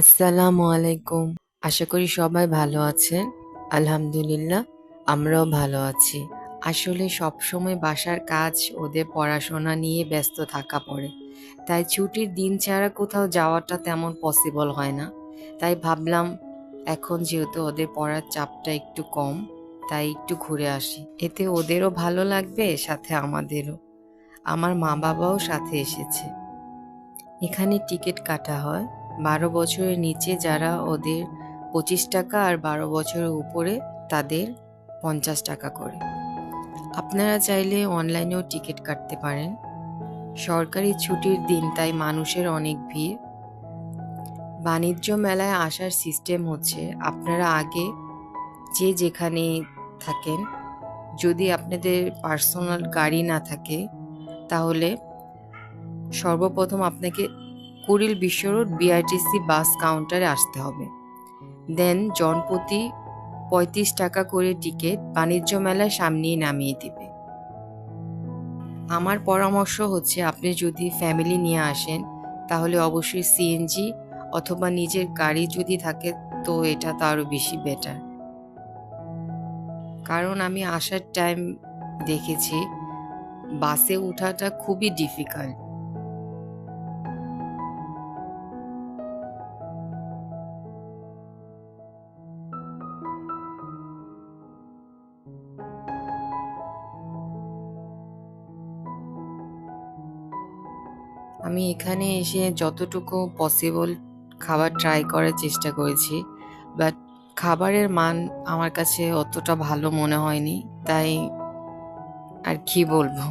আসসালামু আলাইকুম। আশা করি সবাই ভালো আছেন। আলহামদুলিল্লাহ, আমরাও ভালো আছি। আসলে সবসময় বাসার কাজ, ওদের পড়াশোনা নিয়ে ব্যস্ত থাকা পড়ে। তাই ছুটির দিন ছাড়া কোথাও যাওয়াটা তেমন পসিবল হয় না। তাই ভাবলাম এখন যেহেতু ওদের পড়ার চাপটা একটু কম, তাই একটু ঘুরে আসি। এতে ওদেরও ভালো লাগবে, সাথে আমাদেরও। আমার মা-বাবাও সাথে এসেছে। এখানে টিকিট কাটা হয়। ১২ বছরের নিচে যারা ওদের ৳২৫ আর ১২ বছরের উপরে তাদের ৳৫০ করে। আপনারা চাইলে অনলাইনেও টিকিট কাটতে পারেন। সরকারি ছুটির দিন তাই মানুষের অনেক ভিড়। বাণিজ্য মেলায় আসার সিস্টেম হচ্ছে আপনারা আগে যে যেখানে থাকেন, যদি আপনাদের পার্সোনাল গাড়ি না থাকে তাহলে সর্বপ্রথম আপনাকে কুড়িল বিশ্ব রোড বিআরটিসি বাস কাউন্টারে আসতে হবে। দেন জনপ্রতি ৳৩৫ করে টিকিট বাণিজ্য মেলার সামনেই নামিয়ে দিবে। আমার পরামর্শ হচ্ছে আপনি যদি ফ্যামিলি নিয়ে আসেন তাহলে অবশ্যই সিএনজি অথবা নিজের গাড়ি যদি থাকে তো এটা তো আরও বেশি বেটার। কারণ আমি আসার টাইম দেখেছি বাসে ওঠাটা খুবই ডিফিকাল্ট। আমি এখানে এসে যতটুকু পসিবল খাবার ট্রাই করার চেষ্টা করেছি। বাট খাবারের মান আমার কাছে অতটা ভালো মনে হয়নি। তাই আর কি বলবো?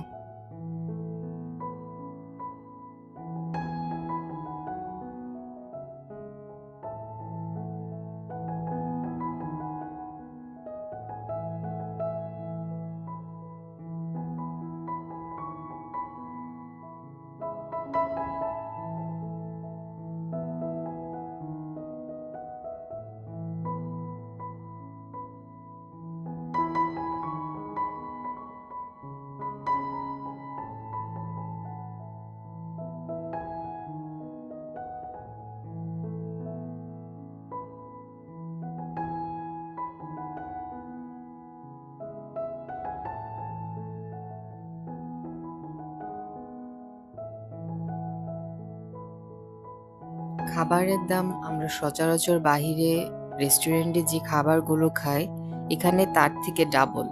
খাবারের দাম আমরা সচরাচর বাহিরে রেস্টুরেন্টে যে খাবারগুলো খাই, এখানে তার থেকে ডাবল।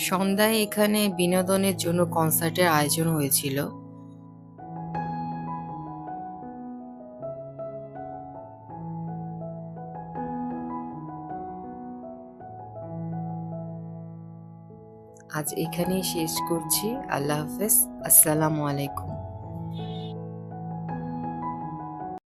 সন্ধ্যায় এখানে বিনোদনের জন্য কনসার্টের আয়োজন হয়েছিল। আজ এখানেই শেষ করছি। আল্লাহ হাফেজ। আসসালামু আলাইকুম।